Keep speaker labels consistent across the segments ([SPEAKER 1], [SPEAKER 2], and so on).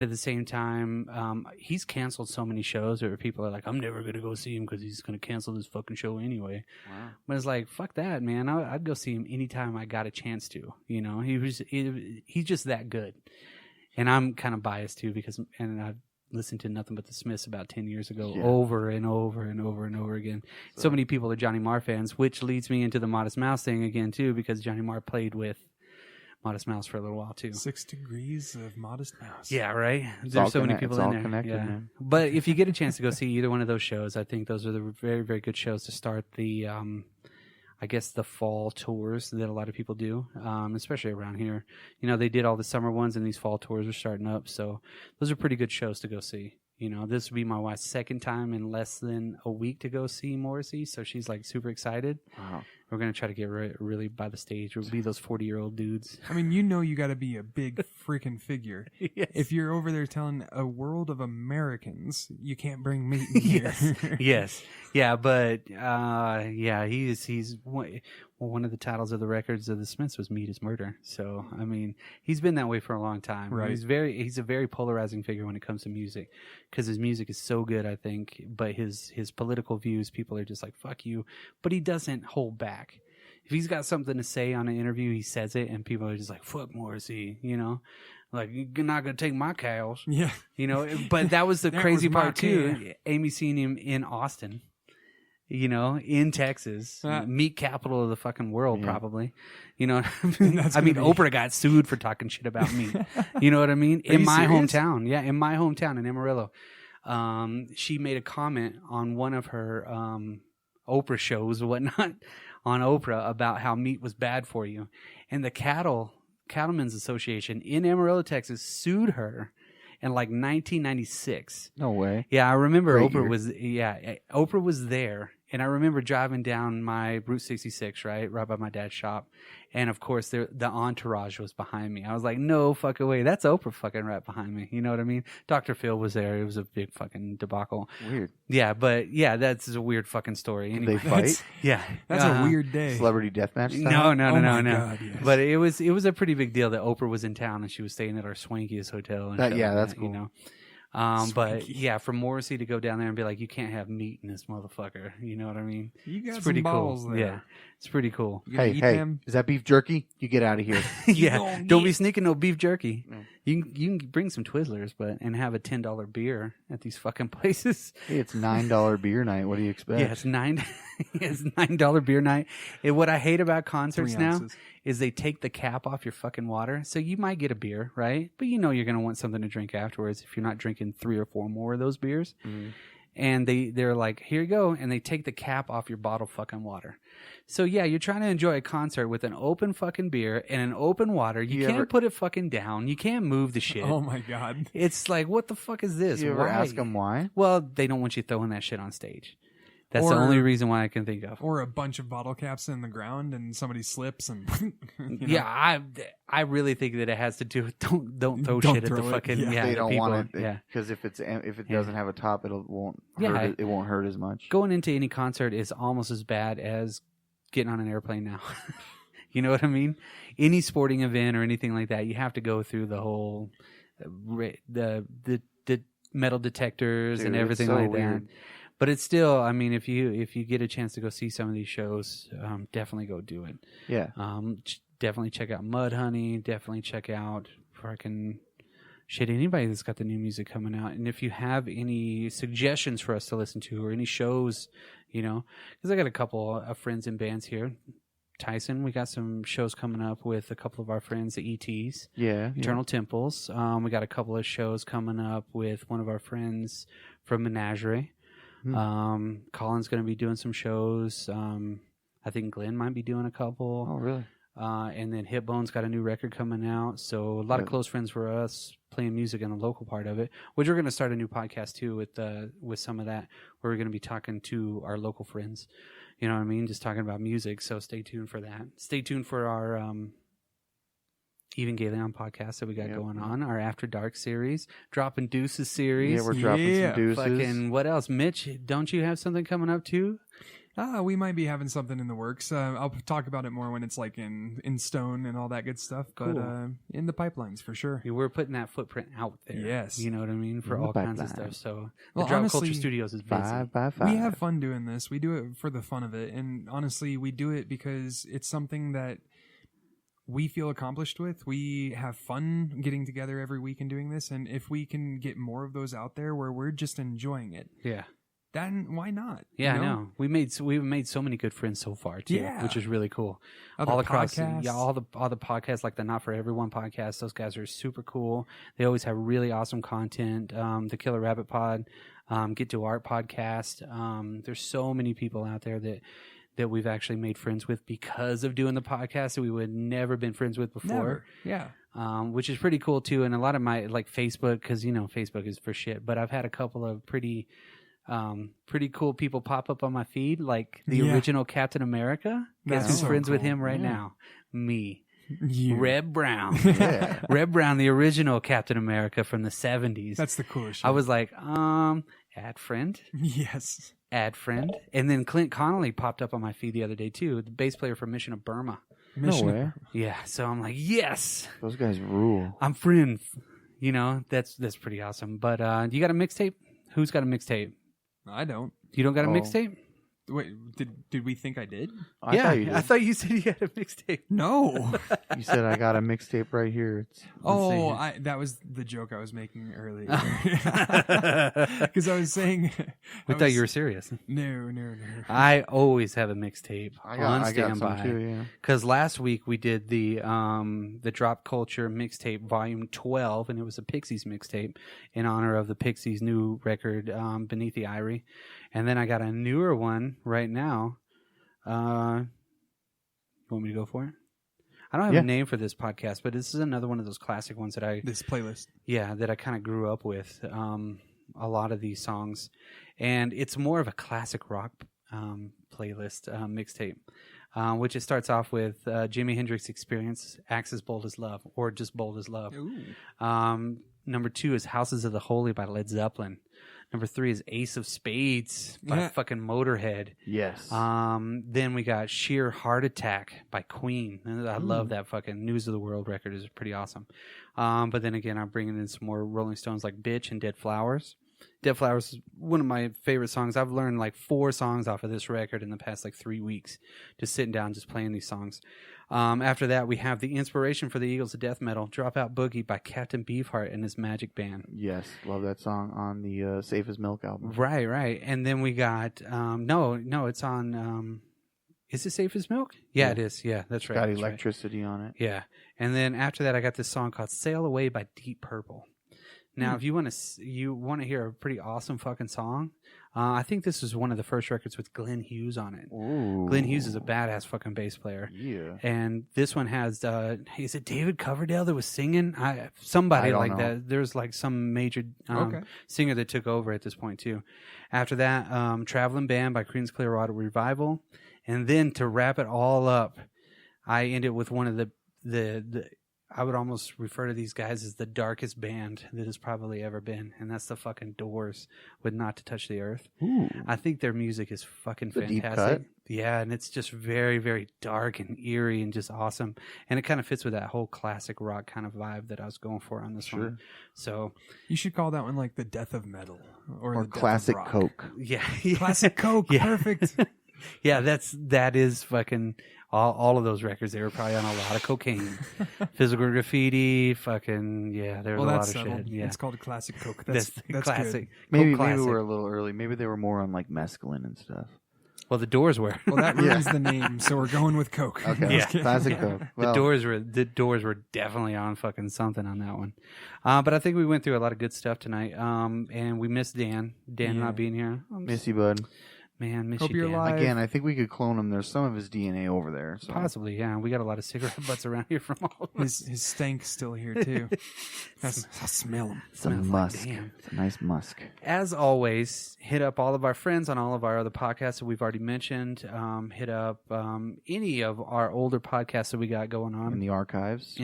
[SPEAKER 1] At the same time, he's canceled so many shows where people are like, I'm never going to go see him because he's going to cancel this fucking show anyway. Wow. But it's like, fuck that, man. I'd go see him anytime I got a chance to. You know, he's just that good. And I'm kind of biased too because I've listened to nothing but the Smiths about 10 years ago over and over and over and over again. So many people are Johnny Marr fans, which leads me into the Modest Mouse thing again too, because Johnny Marr played with Modest Mouse for a little while too.
[SPEAKER 2] 6 Degrees of Modest Mouse.
[SPEAKER 1] Yeah, right. There's so many people in there.
[SPEAKER 3] Connected,
[SPEAKER 1] yeah.
[SPEAKER 3] man.
[SPEAKER 1] But if you get a chance to go see either one of those shows, I think those are the very, very good shows to start the, I guess, the fall tours that a lot of people do, especially around here. You know, they did all the summer ones, and these fall tours are starting up. So those are pretty good shows to go see. You know, this would be my wife's second time in less than a week to go see Morrissey, so she's like super excited. Wow. We're going to try to get really by the stage. We'll be those 40-year-old dudes.
[SPEAKER 2] I mean, you know you got to be a big freaking figure.
[SPEAKER 1] Yes.
[SPEAKER 2] If you're over there telling a world of Americans you can't bring meat in here.
[SPEAKER 1] Yes. Yeah, but he's one of the titles of the records of the Smiths was Meat is Murder. So, I mean, he's been that way for a long time.
[SPEAKER 2] Right.
[SPEAKER 1] He's a very polarizing figure when it comes to music because his music is so good, I think, but his political views, people are just like, fuck you. But he doesn't hold back. If he's got something to say on an interview, he says it, and people are just like, fuck Morrissey, you know? Like, you're not going to take my cows.
[SPEAKER 2] Yeah.
[SPEAKER 1] You know? But that was the crazy part, too. Amy seen him in Austin, you know, in Texas, meat capital of the fucking world, probably. You know, I mean, Oprah got sued for talking shit about meat. You know what I mean? In my hometown. Yeah, in my hometown in Amarillo. She made a comment on one of her Oprah shows or whatnot on Oprah about how meat was bad for you. And the Cattlemen's Association in Amarillo, Texas sued her in like 1996.
[SPEAKER 3] No way.
[SPEAKER 1] Yeah, I remember
[SPEAKER 3] Great
[SPEAKER 1] Oprah was there. And I remember driving down my Route 66, right by my dad's shop. And, of course, the entourage was behind me. I was like, no fucking way. That's Oprah fucking right behind me. You know what I mean? Dr. Phil was there. It was a big fucking debacle.
[SPEAKER 3] Weird.
[SPEAKER 1] Yeah, but, yeah, that's a weird fucking story. Anyway.
[SPEAKER 3] Did they fight?
[SPEAKER 1] Yeah.
[SPEAKER 2] That's a weird day.
[SPEAKER 3] Celebrity deathmatch
[SPEAKER 1] No.
[SPEAKER 3] style?
[SPEAKER 2] God, yes.
[SPEAKER 1] But it was a pretty big deal that Oprah was in town and she was staying at our swankiest hotel. And
[SPEAKER 3] that's cool.
[SPEAKER 1] You know? But yeah, for Morrissey to go down there and be like, you can't have meat in this motherfucker. You know what I mean?
[SPEAKER 2] You got
[SPEAKER 1] it's pretty
[SPEAKER 2] some balls
[SPEAKER 1] cool.
[SPEAKER 2] there.
[SPEAKER 1] Yeah, it's pretty cool.
[SPEAKER 3] Hey, is that beef jerky? You get out of here.
[SPEAKER 1] Yeah, don't be sneaking no beef jerky. No. You can bring some Twizzlers, and have a $10 beer at these fucking places.
[SPEAKER 3] Hey, it's $9 beer night. What do you expect?
[SPEAKER 1] Yeah, it's $9 beer night. And what I hate about concerts now is they take the cap off your fucking water. So you might get a beer, right? But you know you're going to want something to drink afterwards if you're not drinking 3 or 4 more of those beers. Mm-hmm. And they're like, here you go. And they take the cap off your bottle fucking water. So yeah, you're trying to enjoy a concert with an open fucking beer and an open water. You can't put it fucking down. You can't move the shit.
[SPEAKER 2] Oh my God.
[SPEAKER 1] It's like, what the fuck is this?
[SPEAKER 3] You ever ask them why?
[SPEAKER 1] Well, they don't want you throwing that shit on stage. That's the only reason why I can think of.
[SPEAKER 2] Or a bunch of bottle caps in the ground and somebody slips and
[SPEAKER 1] Yeah, I really think that it has to do with don't throw shit at the fucking
[SPEAKER 3] they don't
[SPEAKER 1] people.
[SPEAKER 3] Want it because if it doesn't have a top, it won't hurt as much.
[SPEAKER 1] Going into any concert is almost as bad as getting on an airplane now. You know what I mean? Any sporting event or anything like that, you have to go through the whole the metal detectors and everything like that. But it's still, I mean, if you get a chance to go see some of these shows, definitely go do it.
[SPEAKER 3] Yeah.
[SPEAKER 1] Definitely check out Mudhoney. Definitely check out anybody that's got the new music coming out. And if you have any suggestions for us to listen to or any shows, you know, because I got a couple of friends in bands here. Tyson, we got some shows coming up with a couple of our friends, the ETs.
[SPEAKER 3] Yeah.
[SPEAKER 1] Eternal Temples. We got a couple of shows coming up with one of our friends from Menagerie. Colin's going to be doing some shows. I think Glenn might be doing a couple.
[SPEAKER 3] Oh, really?
[SPEAKER 1] And then Hitbone's got a new record coming out. So a lot of close friends for us playing music in the local part of it, which we're going to start a new podcast too with some of that, where we're going to be talking to our local friends. You know what I mean? Just talking about music. So stay tuned for that. Stay tuned for our Even Galeon podcast that we got going on, our After Dark series, Dropping Deuces series.
[SPEAKER 3] Yeah, we're dropping some deuces.
[SPEAKER 1] Fucking what else? Mitch, don't you have something coming up too?
[SPEAKER 2] We might be having something in the works. I'll talk about it more when it's like in stone and all that good stuff. But in the pipelines for sure.
[SPEAKER 1] We're putting that footprint out there.
[SPEAKER 2] Yes.
[SPEAKER 1] You know what I mean? For all kinds of stuff. So the Dropped
[SPEAKER 2] honestly,
[SPEAKER 1] Culture Studios is busy.
[SPEAKER 3] 5 by 5.
[SPEAKER 2] We have fun doing this. We do it for the fun of it. And honestly, we do it because it's something that we feel accomplished with. We have fun getting together every week and doing this. And if we can get more of those out there where we're just enjoying it.
[SPEAKER 1] Yeah.
[SPEAKER 2] Then why not?
[SPEAKER 1] Yeah, I know. We've made so many good friends so far too, which is really cool.
[SPEAKER 2] Other
[SPEAKER 1] all across,
[SPEAKER 2] podcasts.
[SPEAKER 1] all the podcasts, like the Not for Everyone podcast. Those guys are super cool. They always have really awesome content. The Killer Rabbit Pod, Get to Art podcast. There's so many people out there that we've actually made friends with because of doing the podcast that we would never been friends with before.
[SPEAKER 2] Never. Yeah.
[SPEAKER 1] Which is pretty cool too. And a lot of my like Facebook, because Facebook is for shit. But I've had a couple of pretty cool people pop up on my feed, like the original Captain America. Guess who's friends with him right now? Me.
[SPEAKER 2] You.
[SPEAKER 1] Reb Brown.
[SPEAKER 3] Yeah.
[SPEAKER 1] Reb Brown, the original Captain America from the 70s.
[SPEAKER 2] That's the coolest shit.
[SPEAKER 1] I was like, add friend.
[SPEAKER 2] Yes.
[SPEAKER 1] Add friend. And then Clint Connolly popped up on my feed the other day too, the bass player from Mission of Burma.
[SPEAKER 3] No way.
[SPEAKER 1] Yeah, so I'm like, yes.
[SPEAKER 3] Those guys rule.
[SPEAKER 1] I'm friends. That's pretty awesome. But you got a mixtape? Who's got a mixtape?
[SPEAKER 2] I don't.
[SPEAKER 1] You don't got a mixtape?
[SPEAKER 2] Wait, did we think I did?
[SPEAKER 1] I thought you said you had a mixtape.
[SPEAKER 2] No.
[SPEAKER 3] You said I got a mixtape right here.
[SPEAKER 2] That was the joke I was making earlier. Because I was saying...
[SPEAKER 1] I thought you were serious.
[SPEAKER 2] No.
[SPEAKER 1] I always have a mixtape on
[SPEAKER 3] I got some
[SPEAKER 1] standby.
[SPEAKER 3] too, yeah.
[SPEAKER 1] Because last week we did the Drop Culture mixtape volume 12, and it was a Pixies mixtape in honor of the Pixies' new record, Beneath the Eyrie. And then I got a newer one right now. You want me to go for it? I don't have a name for this podcast, but this is another one of those classic ones that
[SPEAKER 2] This playlist.
[SPEAKER 1] Yeah, that I kind of grew up with. A lot of these songs. And it's more of a classic rock playlist mixtape. Which it starts off with Jimi Hendrix Experience, Axis Bold as Love, or just Bold as Love. Number 2 is Houses of the Holy by Led Zeppelin. Number 3 is Ace of Spades by fucking Motorhead.
[SPEAKER 3] Yes.
[SPEAKER 1] Then we got Sheer Heart Attack by Queen. I love that fucking News of the World record. Is pretty awesome. But then again, I'm bringing in some more Rolling Stones like Bitch and Dead Flowers. Dead Flowers is one of my favorite songs. I've learned like 4 songs off of this record in the past like 3 weeks. Just sitting down, just playing these songs. After that, we have the inspiration for the Eagles of Death Metal, Dropout Boogie by Captain Beefheart and his Magic Band.
[SPEAKER 3] Yes, love that song on the Safe as Milk album.
[SPEAKER 1] Right. And then we got, no, it's on, is it Safe as Milk? Yeah, it is. Yeah, that's right.
[SPEAKER 3] Got Electricity on it.
[SPEAKER 1] Yeah. And then after that, I got this song called Sail Away by Deep Purple. Now, if you want to hear a pretty awesome fucking song, I think this is one of the first records with Glenn Hughes on it.
[SPEAKER 3] Ooh.
[SPEAKER 1] Glenn Hughes is a badass fucking bass player.
[SPEAKER 3] Yeah.
[SPEAKER 1] And this one has, is it David Coverdale that was singing? Somebody like that. There's like some major singer that took over at this point too. After that, Traveling Band by Creedence Clearwater Revival. And then to wrap it all up, I ended with one of the I would almost refer to these guys as the darkest band that has probably ever been, and that's the fucking Doors with Not to Touch the Earth.
[SPEAKER 3] Ooh.
[SPEAKER 1] I think their music is fucking fantastic.
[SPEAKER 3] Deep cut.
[SPEAKER 1] Yeah, and it's just very, very dark and eerie and just awesome. And it kind of fits with that whole classic rock kind of vibe that I was going for on this one. So
[SPEAKER 2] you should call that one like the Death of Metal or the
[SPEAKER 3] Classic
[SPEAKER 2] Death of Rock.
[SPEAKER 3] Coke.
[SPEAKER 1] Yeah.
[SPEAKER 2] Classic Coke. Yeah. Perfect.
[SPEAKER 1] Yeah, that is fucking all of those records. They were probably on a lot of cocaine, Physical Graffiti, fucking there's a lot of shit. Yeah,
[SPEAKER 2] it's called a Classic Coke.
[SPEAKER 1] That's classic.
[SPEAKER 3] Maybe
[SPEAKER 1] classic.
[SPEAKER 3] we were a little early. Maybe they were more on like mescaline and stuff.
[SPEAKER 1] Well, the Doors were.
[SPEAKER 2] Well, that ruins the name, so we're going with Coke.
[SPEAKER 3] Okay,
[SPEAKER 1] yeah.
[SPEAKER 3] Classic Coke. Well,
[SPEAKER 1] the Doors were definitely on fucking something on that one. But I think we went through a lot of good stuff tonight. And we missed Dan. Not being here.
[SPEAKER 3] Miss you, bud.
[SPEAKER 1] Man, miss
[SPEAKER 2] Hope
[SPEAKER 1] you,
[SPEAKER 2] you're
[SPEAKER 1] Dan.
[SPEAKER 2] alive.
[SPEAKER 3] Again, I think we could clone him. There's some of his DNA over there. So.
[SPEAKER 1] Possibly, yeah. We got a lot of cigarette butts around here from all of us.
[SPEAKER 2] His stank's still here, too. I smell him.
[SPEAKER 3] Some musk. It's a nice musk.
[SPEAKER 1] As always, hit up all of our friends on all of our other podcasts that we've already mentioned. Hit up any of our older podcasts that we got going on.
[SPEAKER 3] In the archives.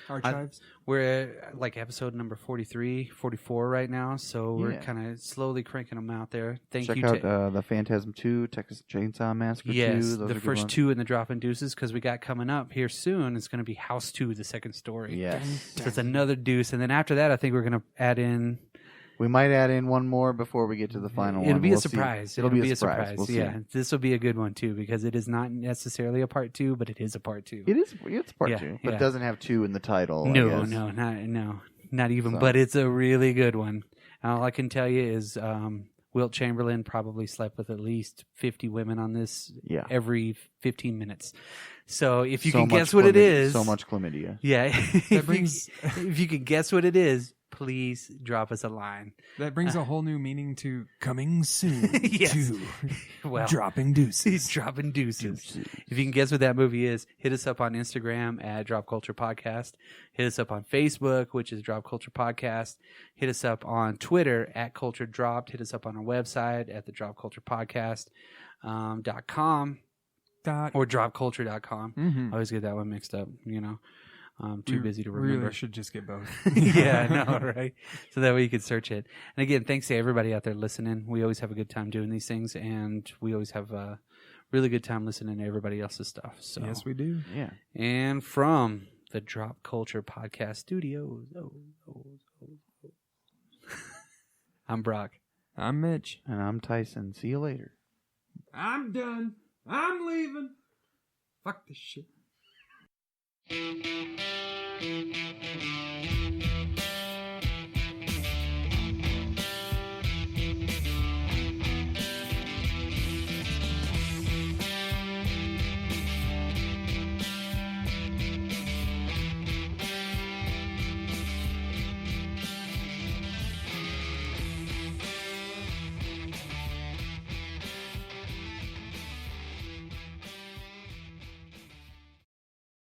[SPEAKER 2] Archives.
[SPEAKER 1] We're at like episode number 43, 44 right now, so we're kind of slowly cranking them out there. Thank
[SPEAKER 3] Check
[SPEAKER 1] you
[SPEAKER 3] out
[SPEAKER 1] to
[SPEAKER 3] the Phantasm 2, Texas Chainsaw Massacre 2.
[SPEAKER 1] Yes,
[SPEAKER 3] Those
[SPEAKER 1] the
[SPEAKER 3] are
[SPEAKER 1] first
[SPEAKER 3] good ones.
[SPEAKER 1] 2 in the Drop and Deuces, because we got coming up here soon. It's going to be House 2, the second story.
[SPEAKER 3] Yes.
[SPEAKER 1] So it's another deuce. And then after that, I think we're going to add in...
[SPEAKER 3] We might add in one more before we get to the final one.
[SPEAKER 1] It'll be
[SPEAKER 3] We'll
[SPEAKER 1] a surprise.
[SPEAKER 3] See. It'll be a surprise. We'll
[SPEAKER 1] yeah,
[SPEAKER 3] see.
[SPEAKER 1] this will be a good one, too, because it is not necessarily a part 2, but it is a part 2.
[SPEAKER 3] It is. It's part 2, but
[SPEAKER 1] yeah.
[SPEAKER 3] it doesn't have 2 in the title.
[SPEAKER 1] No, not even. So. But it's a really good one. And all I can tell you is Wilt Chamberlain probably slept with at least 50 women on this every 15 minutes. So if you can guess what it is...
[SPEAKER 3] So much chlamydia.
[SPEAKER 1] Yeah. If you can guess what it is, please drop us a line.
[SPEAKER 2] That brings a whole new meaning to coming soon to
[SPEAKER 1] Dropping Deuces. Dropping Deuces. If you can guess what that movie is, hit us up on Instagram at Drop Culture Podcast. Hit us up on Facebook, which is Drop Culture Podcast. Hit us up on Twitter at Culture Dropped. Hit us up on our website at the Drop Culture Podcast .com or dropculture.com.
[SPEAKER 2] Mm-hmm.
[SPEAKER 1] I always get that one mixed up, you know. I'm too busy to remember.
[SPEAKER 2] Really should just get both.
[SPEAKER 1] Yeah, I know, right? So that way you can search it. And again, thanks to everybody out there listening. We always have a good time doing these things, and we always have a really good time listening to everybody else's stuff. So
[SPEAKER 2] yes, we do.
[SPEAKER 3] Yeah.
[SPEAKER 1] And from the Drop Culture Podcast Studios, I'm Brock.
[SPEAKER 2] I'm Mitch.
[SPEAKER 3] And I'm Tyson. See you later.
[SPEAKER 2] I'm done. I'm leaving. Fuck this shit.